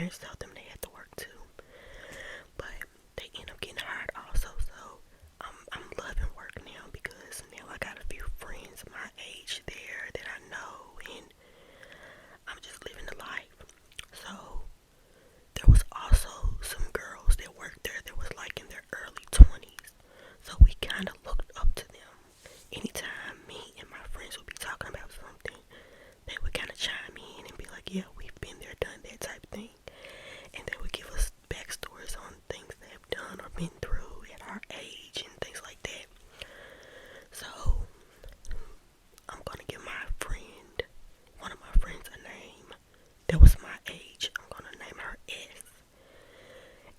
parents told them they had to work too, but they end up getting hired also. So I'm loving work now because now I got a few friends my age there that I know, and I'm just living the life. So there was also some girls that worked there that was like in their early 20s. So we kind of looked up to them. Anytime me and my friends would be talking about something, they would kind of chime in and be like, yeah, we've been there, done that type of thing. And they would give us backstories on things they've done or been through at our age and things like that. So I'm going to give one of my friends a name that was my age. I'm going to name her S.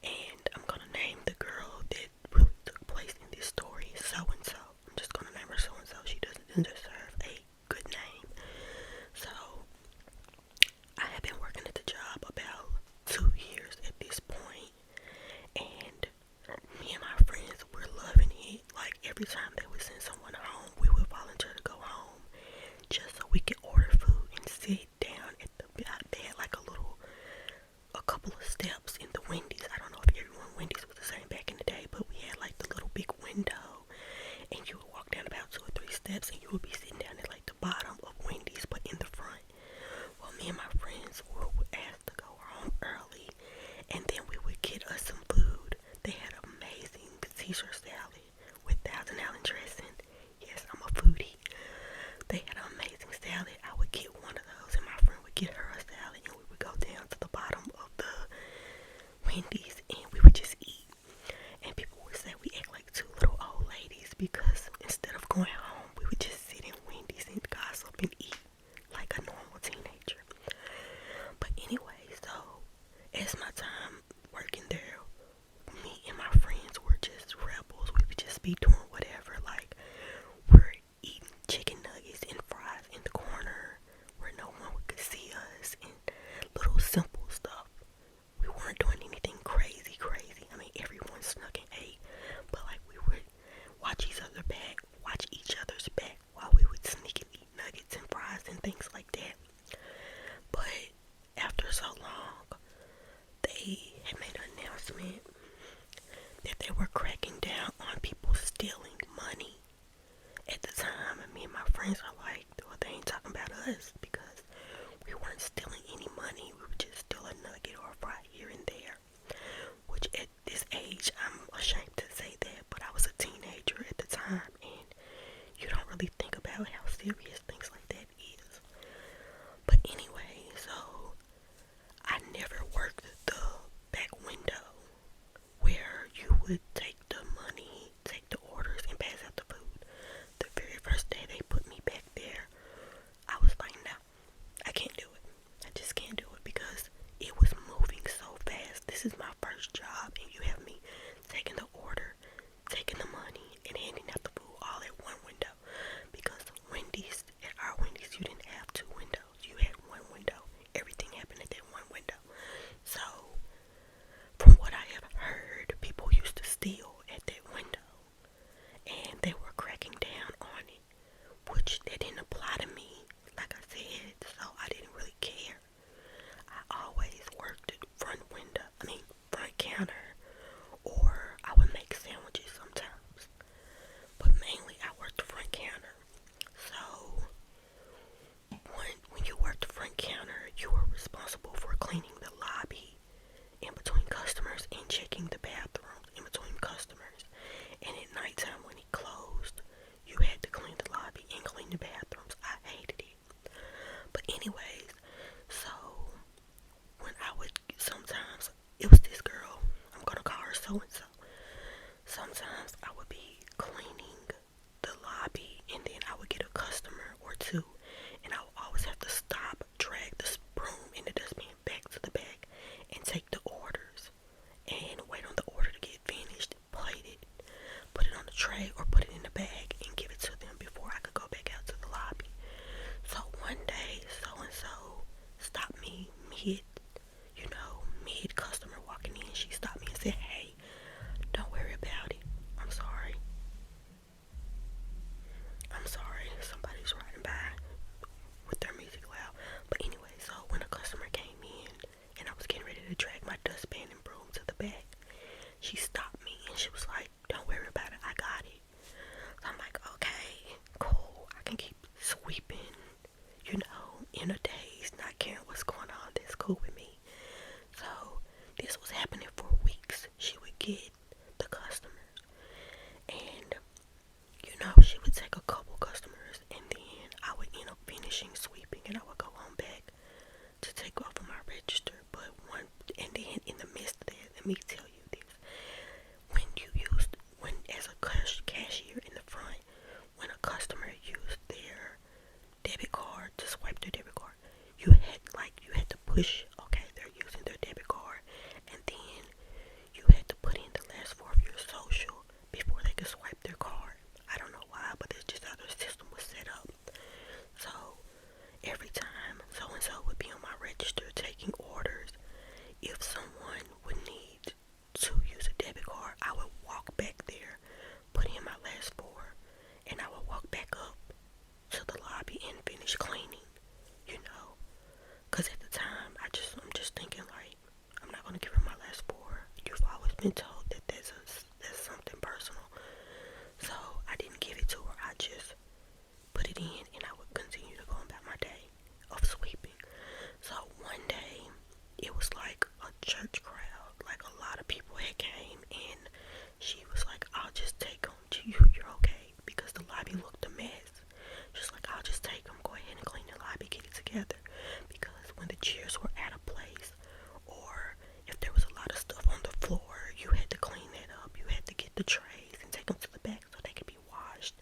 And I'm going to name the girl that really took place in this story so-and-so. I'm just going to name her so-and-so. She doesn't deserve a good name. So I have been working at the job about 2 years at this point, and me and my friends were loving it. Like every time they would send someone home, we would volunteer to go home just so we could order food and sit down at they had like a couple of steps in the Wendy's. I don't know if everyone Wendy's was the same back in the day, but we had like the little big window, and you would walk down about 2 or 3 steps, and you would be sitting down at like the bottom of Wendy's, but in the front. Well, me and my friends were asked to go home early, and then we would get us some food. They had amazing Caesar salad with Thousand Island dressing. Yes, I'm a foodie. They had an amazing salad. I would get one of those, and my friend would get her a salad, and we would go down to the bottom of the Wendy's, and we would just eat. And people would say we act like 2 little old ladies because instead of going home, we would just sit in Wendy's and gossip and eat like a normal teenager. But anyway, so as my time working there, me and my friends were just rebels. We would just be doing whatever. Like, we're eating chicken nuggets and fries in the corner where no one could see us, and little simple stuff. We weren't doing anything crazy. I mean, everyone snuck and ate, but like we would watch each other's back while we would sneak and eat nuggets and fries and things like that. But after so long, they had made an announcement that they were cracking down on people stealing money. At the time, and me and my friends are like, well, they ain't talking about us because we weren't stealing any money. We would just steal a nugget or a fry here and there. Which at this age, I'm ashamed to say that, but I was a teenager at the time, and you don't really think about how serious things like that is. But anyway, so I never worked the back window where you would take the money, take the orders, and pass out the food. The very first day they put me back there, I was like, no, I can't do it. I just can't do it because it was moving so fast. This is my first job, and you have me taking the order, taking the money, and handing out the food all at one window. Because at our Wendy's, you didn't have 2 windows. You had one window. Everything happened at that one window. So, from what I have heard, people used to steal at that window, and they were cracking down on it, which that didn't apply to me, like I said, so I didn't really care. I always worked at front counter, or I would make sandwiches sometimes, but mainly I worked the front counter. So when you worked the front counter, you were responsible for cleaning the lobby in between customers and checking the bathrooms in between customers. And at nighttime when it closed, you had to clean the lobby and clean the bathroom. push, okay, they're using their debit card, and then you had to put in the last four of your social before they could swipe their card. I don't know why, but that's just how their system was set up. So every time so and so would be on my register taking orders, if someone would need to use a debit card, I would walk back there, put in my last four, and I would walk back up to the lobby and finish cleaning, you know. Cause at the time, I'm just thinking like, I'm not gonna give her my last four. You've always been told that that's something personal. So I didn't give it to her. I just put it in, and I would continue to go about my day of sweeping. So one day, it was like a church crowd. Like a lot of people had came, and she was like, "I'll just take them. You're okay," because the lobby looked a mess. Just like, "I'll just take them. Go ahead and clean the lobby, get it together." Because when the chairs were out of place, or if there was a lot of stuff on the floor, you had to clean that up. You had to get the trays and take them to the back so they could be washed,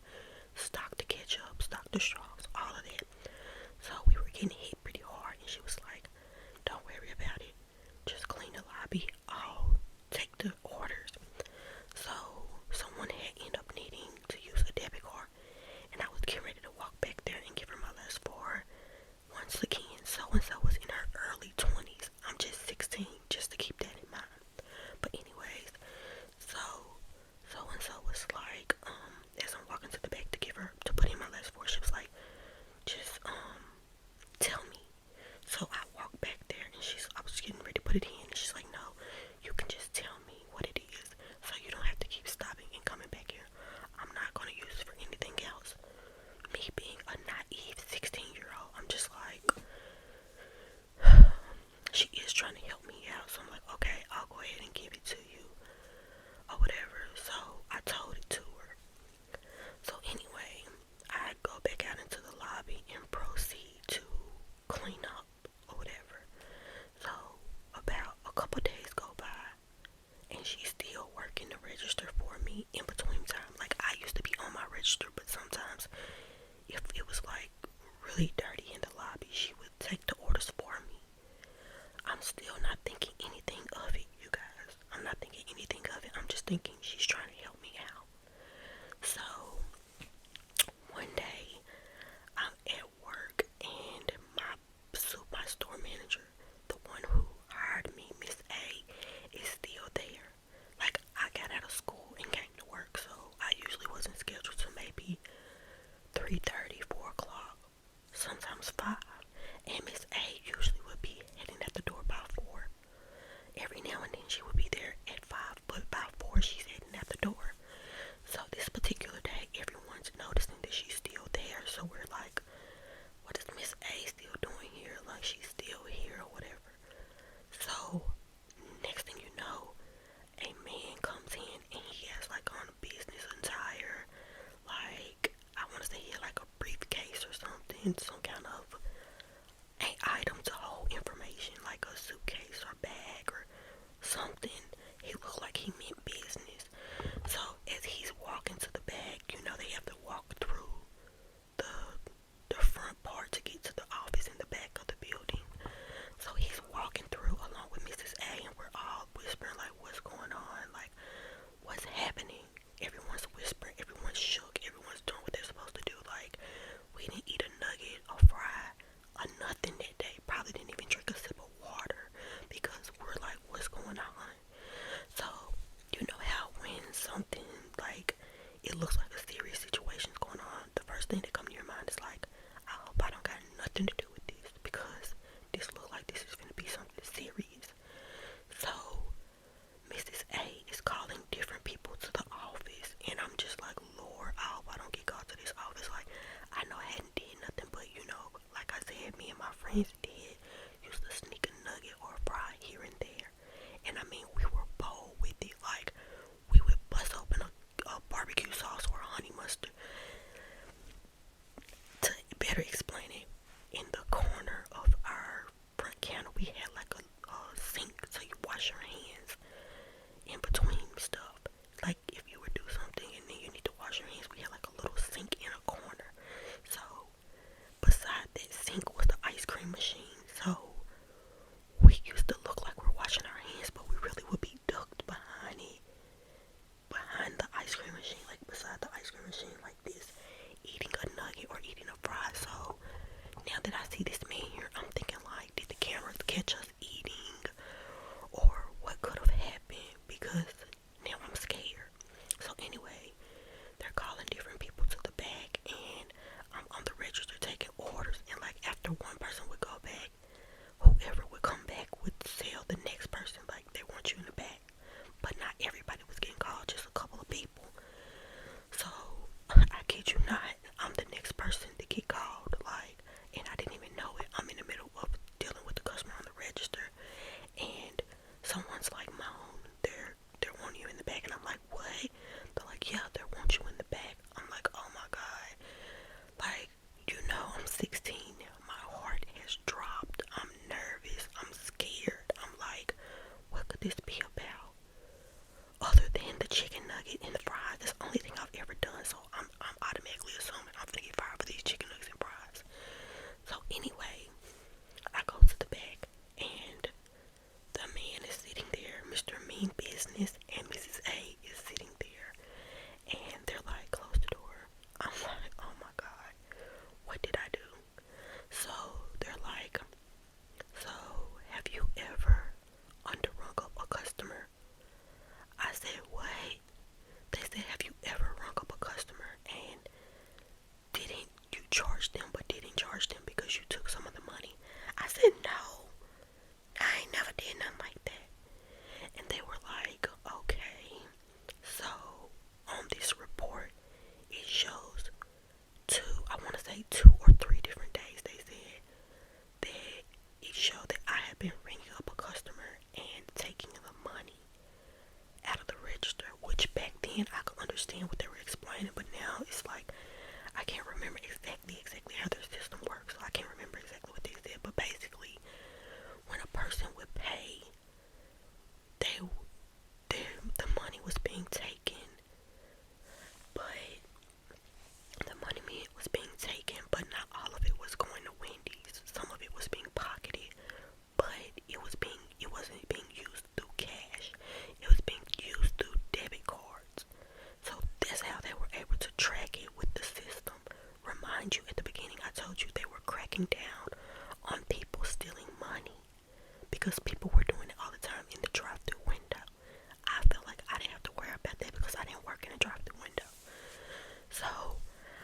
stock the ketchup, stock the straws, all of that. So we were getting hit pretty hard, and she was like, "Don't worry about it. Just clean the lobby. I'll take the orders." So someone had ended up needing to use a debit card, and I was getting ready to walk back there and give her my last four. Once again, so-and-so was in her early 20s. I'm just 16, just to keep that in mind. But anyways, so-and-so was like, as I'm walking to the back to put in my last four, she was like, "Just, tell me." So I walked back there, and I was getting ready to put it in, and she's like, "No, you can just tell me what it is, so you don't have to keep stopping and coming back here. I'm not going to use it for anything else." Me being a naive 16-year-old, I'm just like, she is trying to help me out, so I'm like, okay, I'll go ahead and give it to you, or whatever. So I told it to her. So anyway, I go back out into the lobby and proceed to clean up, or whatever. So about a couple days go by, and she's still working the register for me in between time. Like, I used to be on my register, but sometimes if it was like really dirty in the lobby, she would take the orders for me. I'm still not thinking anything of it, you guys. I'm not thinking anything of it. I'm just thinking she's trying to help me out. So one day I'm at work, and my store manager, the one who hired me, Miss A, is still there. Like, I got out of school and came to work, so I usually wasn't scheduled to maybe 3:30, 4 o'clock, sometimes 5. And Miss A usually would be heading at the door by 4. Every now and then she would be there at 5, but by 4 she's heading at the door. So this particular day, everyone's noticing that she's still there. So we're like, what is Miss A still doing here? Like, she's still here or whatever. So next thing you know, a man comes in, and he has like on a business attire, like, I want to say he had like a briefcase or something, some kind of an item to hold information, like a suitcase or bag or something. He looked like he meant business. So as he's walking to the bag, you know, they have to walk through the front part to get to the office in the back of the building. So he's walking through along with Mrs. A, and we're all whispering like, what's going on? Like, what's happening? Everyone's whispering, everyone's shook, everyone's doing what they're supposed to do. Like, we didn't eat a nugget or fry or nothing that day. Probably didn't even drink a sip of water, because we're like, what's going on? So, you know how when something like, it looks like a serious situation's going on, the first thing that comes to your mind is like, I hope I don't got nothing to do with this, because this looks like this is going to be something serious. So Mrs. A is calling different people to the office, and I'm just like, Lord, I hope I don't get called to this office. Like, I know I hadn't did nothing, but you know, like I said, me and my friends did used to sneak a nugget or a fry here and there. And I mean, we were bold with it. Like, we would bust open a barbecue sauce or a honey mustard. To better explain it, in the corner of our front counter, we had like a sink so you wash your hands in between stuff. Like, if you would do something and then you need to wash your hands, we had like a little sink in a corner. So beside that sink was the ice cream machine. So 16 now. My heart has dropped. I'm nervous. I'm scared. I'm like, what could this be about? Other than the chicken nugget and the fries, that's the only thing I've ever done. So I'm automatically assuming I'm gonna get fired for these chicken nuggets and fries. So anyway, I go to the back and the man is sitting there, Mr. Mean Business, and Mrs. A is sitting there, and they're like, close the door. I'm like, oh my god, what did I do? So they're like, so have you ever underrung up a customer? I said, what? They said, have you ever rung up a customer and didn't you charge them, but didn't charge them because you took some of the money? I said, no, I ain't never did nothing like that. And they were like, okay, so on this report, it shows I want to say 2 or 3 different days, they said, that it showed that I had been ringing up a customer and taking the money out of the register, which back then I could understand what they were explaining, but now it's like I can't remember exactly how their system works, so I can't remember exactly what they said. But basically, when a person would pay, the money was being taken, but but not all of it was going to Wendy's. Some of it was being pocketed, but it wasn't being used through cash. It was being used through debit cards. So that's how they were able to track it with the system. Remind you, at the beginning I told you they were cracking down on people stealing money because people were doing it all the time in the drive-thru window. I felt like I didn't have to worry about that because I didn't work in a drive-thru window. So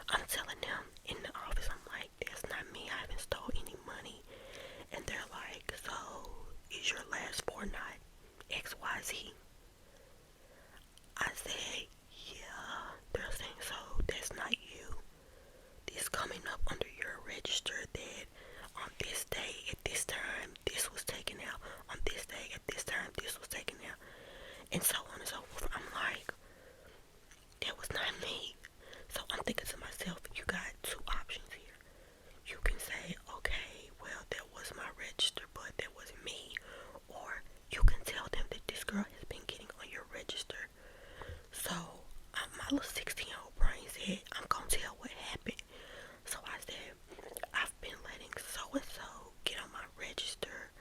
I'm telling them in the office, I'm like, that's not me. I haven't stole any money. And they're like, so is your last 4 not XYZ? I said, yeah. They're saying, so that's not you. This coming up under your register that on this day at this time this was taken out. On this day at this time this was taken out. And so on and so forth. I'm like, that was not me. So I'm thinking to myself, you got 2 options here. You can say, okay, well, that was my register, but that wasn't me. Or you can tell them that this girl has been getting on your register. So my little 16-year-old brain said, I'm going to tell what happened. So I said, I've been letting so-and-so get on my register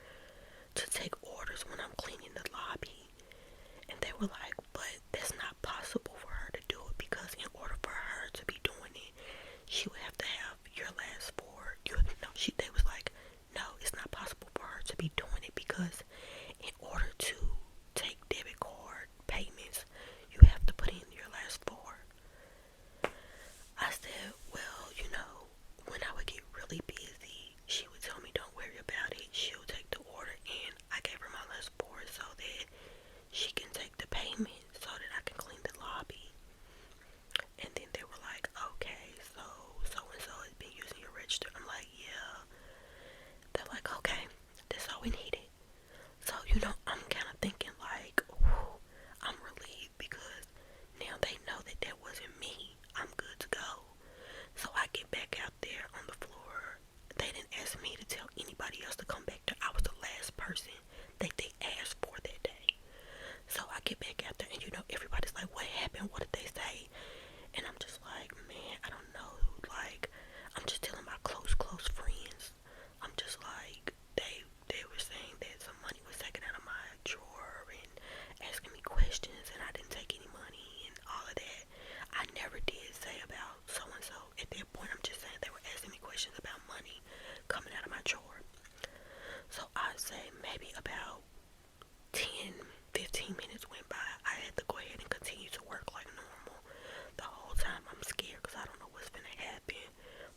to take orders when I'm cleaning the lobby. And they were like, but that's not possible for her to do it, because in order for her to be doing it, she would have to have your last 4. They was like, no, it's not possible for her to be doing it, because in order to take debit card payments, you have to put in your last 4. I said, well, when I would get really busy, she would tell me, don't worry about it. She'll take the order, and I gave her my last 4 so that she can take the payment so that I can clean the lobby. And then they were like, okay, so and so has been using your register. I'm like, yeah. They're like, okay, that's all we needed. So, I'm kind of thinking like, whew, I'm relieved because now they know that that wasn't me. I'm good to go. So I get back out there on the floor. They didn't ask me to tell anybody else to come back there. I was the last person that they asked for that day. So I get back out there and everybody's like, what happened? What did they say? And I'm just like, man, I don't know. Like, I'm just telling my close friends. I'm just like, they were saying that some money was taken out of my drawer and asking me questions, and I didn't take any money and all of that. I never did say about so and so. At that point, I'm just saying they were asking me questions about money coming out of my drawer. So I'd say maybe about 10-15 minutes went by. I had to go ahead and continue to work like normal. The whole time I'm scared because I don't know what's gonna happen,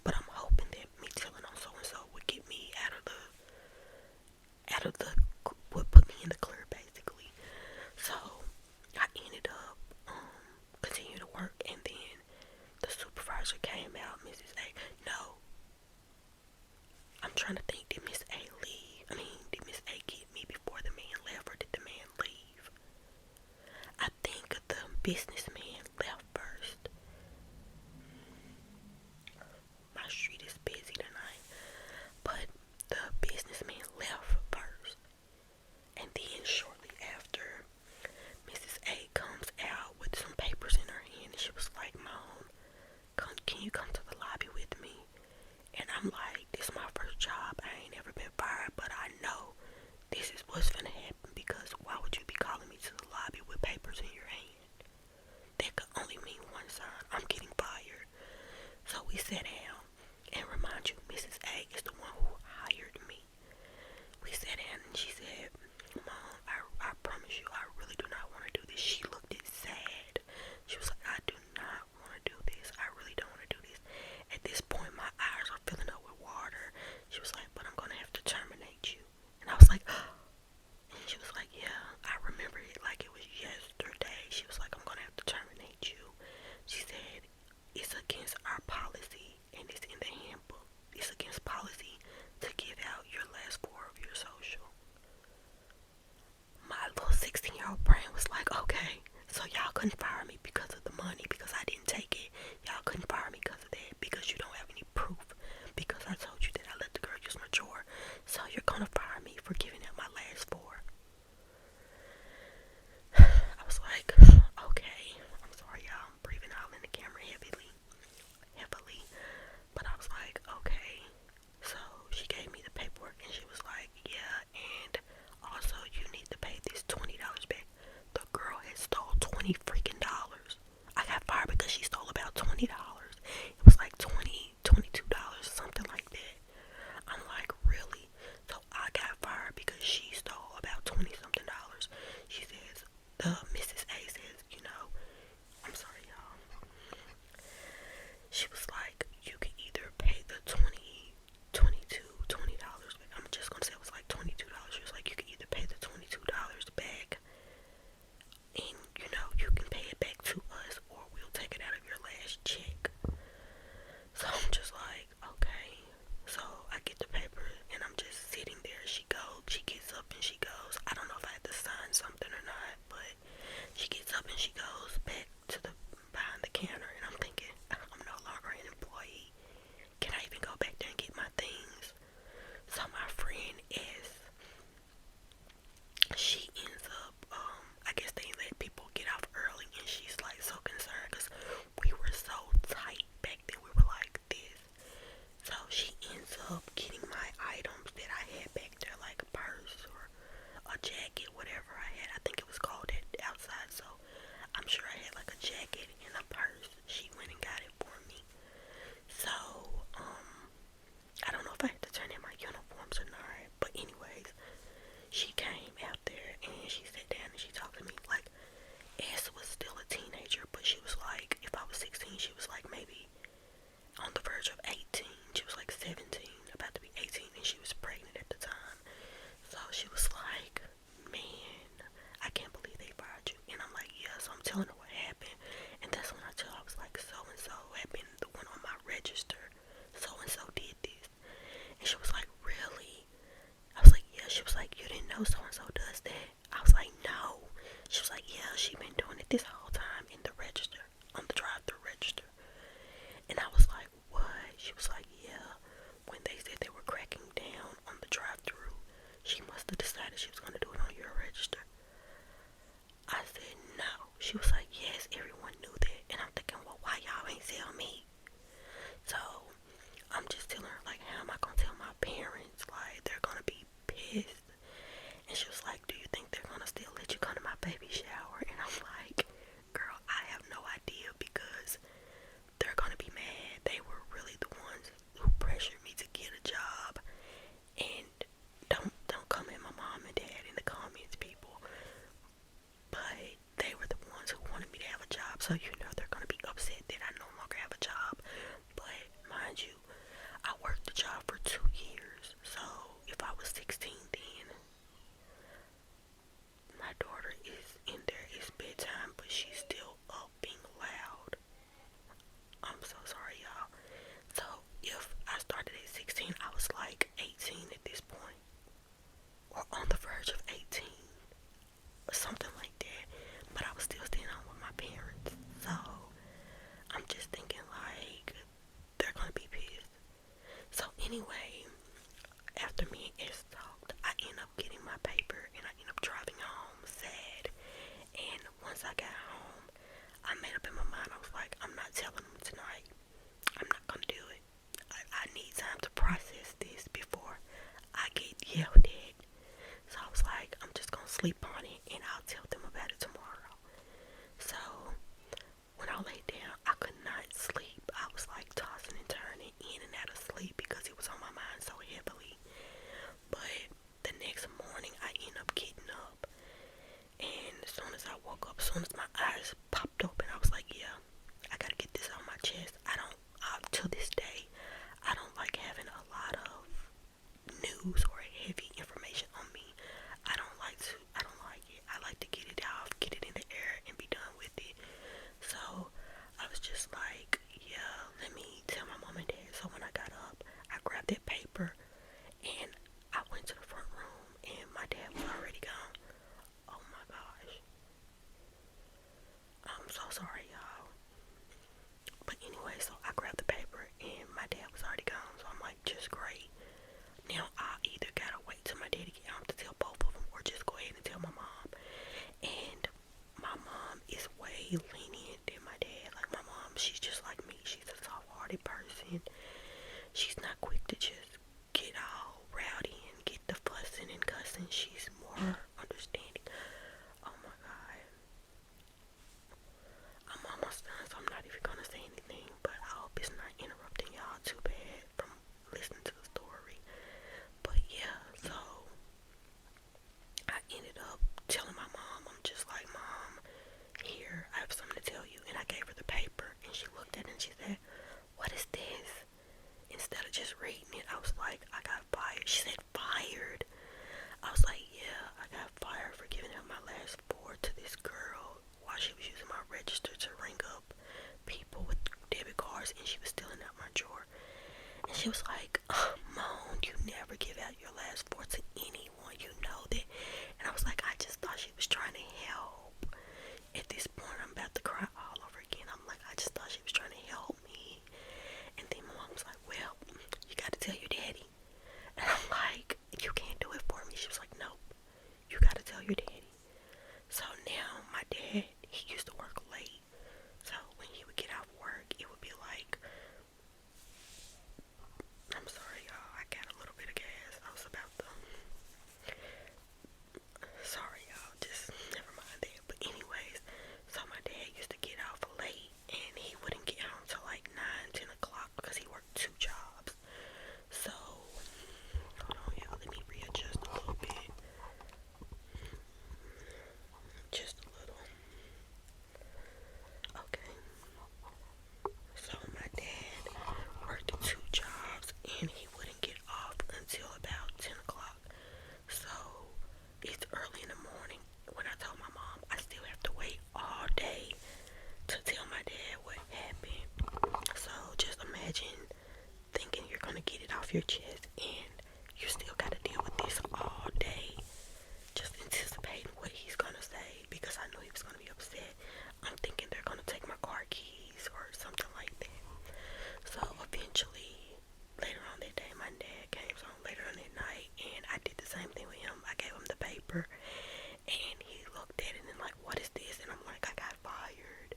but I'm hoping that me telling on so and so would get me would put me in the clear, basically. So I ended up continuing to work, and then the supervisor came out. Mrs. A, no, I'm trying to think, did Miss A leave? Did Miss A get me before the man left, or did the man leave? I think the businessman left first. My street is busy tonight. we sat down, and remind you, Mrs. A is the one who hired me. We sat down and she said, Mom, I promise you, I really do not want to do this. She looked it sad. She was like, I do not want to do this. I really don't want to do this. At this point, my eyes are filling up with water. She was like, but I'm going to have to terminate you. And I was like, and she was like, yeah, I remember it like it was yesterday. She was like, I'm going to have to terminate you. She said, it's against our policy and it's in the handbook. It's against policy to give out your last four of your social. My little 16-year-old brain was like, okay, so y'all couldn't fire me because of the money, because I didn't take it. Y'all couldn't fire me because of that, because you don't have any proof, because I told you that I let the girl use my drawer. So you're gonna fire me for giving out my last four. I was like, okay, I'm sorry y'all, I'm breathing out in the camera heavily. But I was like, okay. So she gave me the paperwork and she was like, yeah, and also you need to pay this $20 back. The girl had stole $20 freaking dollars. I got fired because she stole about $20. It was like $22, something like that. I'm like, really? So I got fired because she stole about 20 something dollars. She says, the Mrs. A says, I'm sorry y'all. She was like, you can either pay the $20 back. I'm just gonna say it was like $22. She was like, you can either pay the $22 back and you can pay it back to us, or we'll take it out of your last check. So I'm just like, okay. So I get the paper and I'm just sitting there. She gets up and she goes, I don't know if I had to sign something or not, but she gets up and she goes back to the behind the counter, and I'm thinking, I'm no longer an employee. Can I even go back there and get my things? So my friend is, she ends up, I guess they let people get off early, and she's like so concerned because we were so tight back then. We were like this. So she ends up getting my items that I had back there, like a purse or a jacket, whatever I had. I think it was called that outside, so I'm sure I had like a jacket and a purse. She went and got it for me. So, I don't know if I had to turn in my uniforms or not, but anyways, she came out there and she sat down and she talked to me. Like, S was still a teenager, but she was like, if I was 16, she was like maybe on the verge of 18. She was like 17, about to be 18, and she was pregnant at the time. So she was like, man, I can't believe they fired you. And I'm like, yeah. So I'm telling her what happened, and that's when I tell her, I was like, so and so happened, the one on my register, so and so did this. And she was like, really? I was like, yeah. She was like, you didn't know so and so does that? I was like, no. She was like, yeah, she been doing it this whole time in the register, on the drive-thru register. And I was like, what? She was like, yeah, when they said they were cracking down on the drive-thru, she must have decided she was going to do it on your register. I said, no. She was like, yes, everyone knew that. And I'm thinking, well, why y'all ain't tell me? So I'm just telling her, like, how am I going to tell my parents? Like, they're going to be pissed. And she was like, do you think they're going to still let you come to my baby shower? And I'm like, girl, I have no idea, because they're going to be mad. They were really the ones who pressured me to get a job. And don't come at my mom and dad in the comments, people. But they were the ones who wanted me to have a job, so they're going to be upset that I no longer have a job. But mind you, I worked the job for 2 years, so if I was 16 then, my daughter is in there, it's bedtime, but she's still up being loud. I'm so sorry, y'all. So if I started at 16, I was like 18 at this point, or on the verge of 18, or something like that. But I was still staying home with my parents. So I'm just thinking, like, they're gonna be pissed. So anyway, after me and S talked, I end up getting my paper and I end up driving home sad. And once I got home, I made up in my mind, I was like, I'm not telling them tonight. I'm not gonna do it. I need time to process this before I get yelled at. So I was like, I'm just gonna sleep on it and I'll tell them about it tomorrow. So when I laid down, I could not sleep. I was like tossing and she was like, oh, Moan, you never give out your last four to anyone, you know that. And I was like, I just thought she was trying to help. At this point, I'm about to cry all over again. I'm like, I just thought she was trying to help me. And then my mom was like, well, you gotta tell your daddy. And I'm like, you can't do it for me. She was like, no, you gotta tell your daddy. So now my dad, he used to work late. So when he would get off work, it would be like, I'm sorry y'all, I got a little bit of gas. I was about to, sorry y'all, just never mind that. But anyways, so my dad used to get off late and he wouldn't get home till like 9, 10 o'clock because he worked 2 jobs. So, hold on y'all, let me readjust a little bit. Just a little. Okay. So my dad worked 2 jobs and he wouldn't get off until about 10 o'clock. So it's early in the morning. When I told my mom, I still have to wait all day to tell my dad what happened. So just imagine thinking you're gonna get it off your chest and you still gotta deal with this all day. Just anticipating what he's gonna say because I knew he was gonna be upset. I'm thinking they're gonna take my car keys or something like that. So eventually, later on that day, my dad came home later on that night and I did the same thing with him. I gave him the paper and he looked at it and like, what is this? And I'm like, I got fired.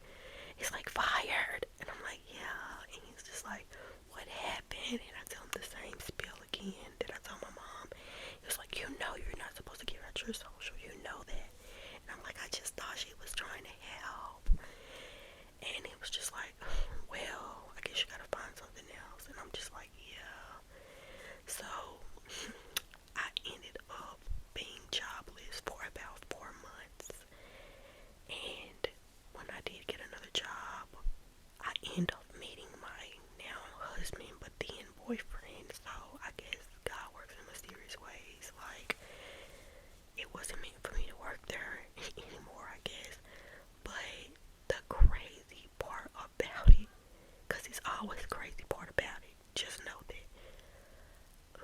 He's like, fired? And I'm like, yeah. And he's just like, what happened? And I tell him the same spiel again that I told my mom. He was like, you know you're not supposed to give out your social. You know that. And I'm like, I just thought she was trying to help. And he was just like, well, I guess you gotta find something else. And I'm just like, yeah. So I ended up being jobless for about 4 months. And when I did get another job, I ended up meeting my now husband, but then boyfriend. So I guess God works in mysterious ways. Like, it wasn't meant for me to work there anymore, I guess. But the crazy part about it, because it's always crazy part about it, just know that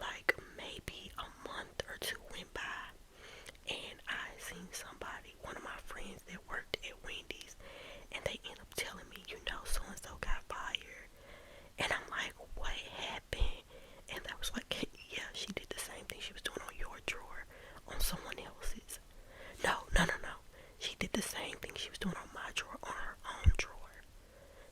like maybe a month or 2 went by and I seen somebody, one of my friends that worked at Wendy's, and they end up telling me, you know, so and so got fired. And I'm like, what happened? And I was like, yeah, she did the same thing she was doing on your drawer on someone else's. No. She did the same thing she was doing on my drawer on her own drawer.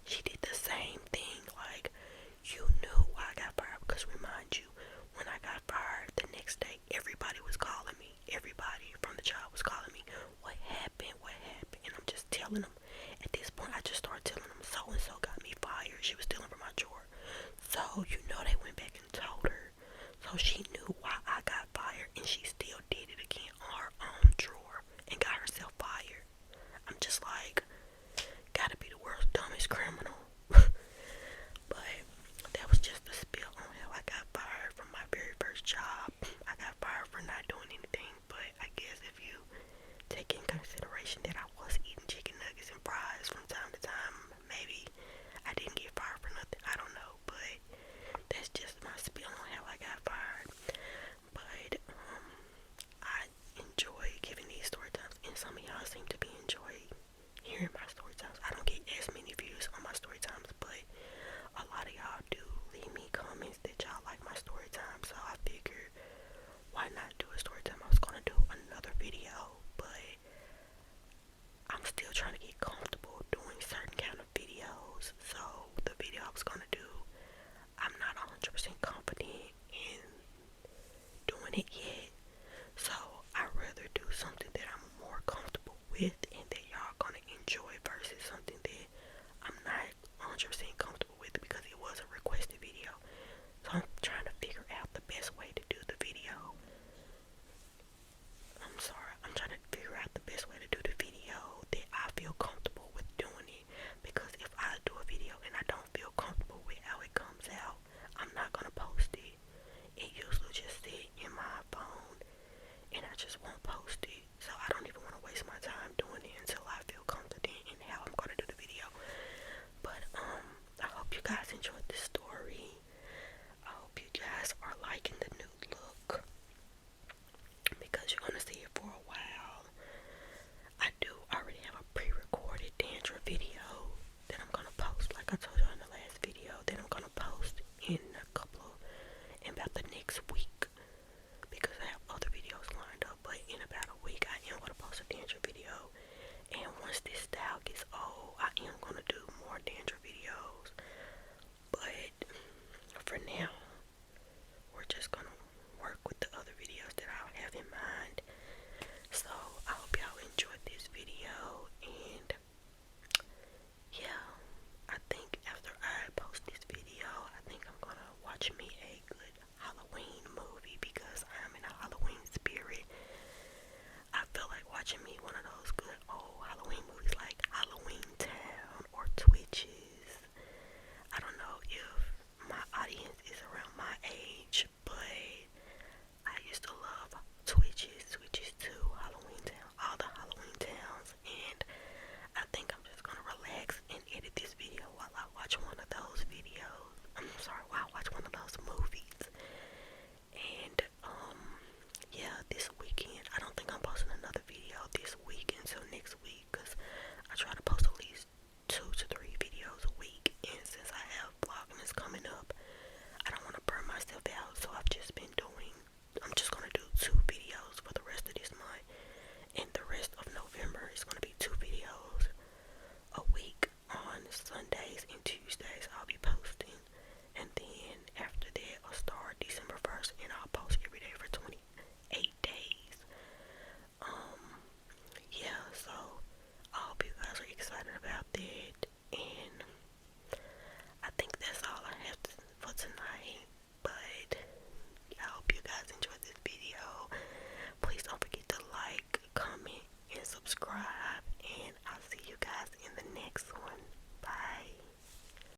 She did the same thing. Like, you knew why I got fired because remind you, when I got fired the next day, everybody was calling me. Everybody from the job was calling me. What happened? What happened? And I'm just telling them. At this point, I just started telling them, so and so got me fired. She was stealing from my drawer. So, you know, they went back and told her. So she knew why I got fired, and she still did it again on her own drawer and got herself fired. I'm just like, gotta be the world's dumbest criminal. But that was just a spill on how I got fired from my very first job. I got fired for not doing anything, but I guess if you take in consideration that I was eating chicken nuggets and fries from time to time, maybe I didn't get fired for nothing. I don't know, but that's just my spill on how I got fired. But I enjoy giving these story times, and some of y'all seem to be enjoying hearing my story times. I don't get as many views on my story times, but a lot of y'all do leave me comments that y'all like my story time, so I figured why not do a story time. I was gonna do another video, but I'm still trying to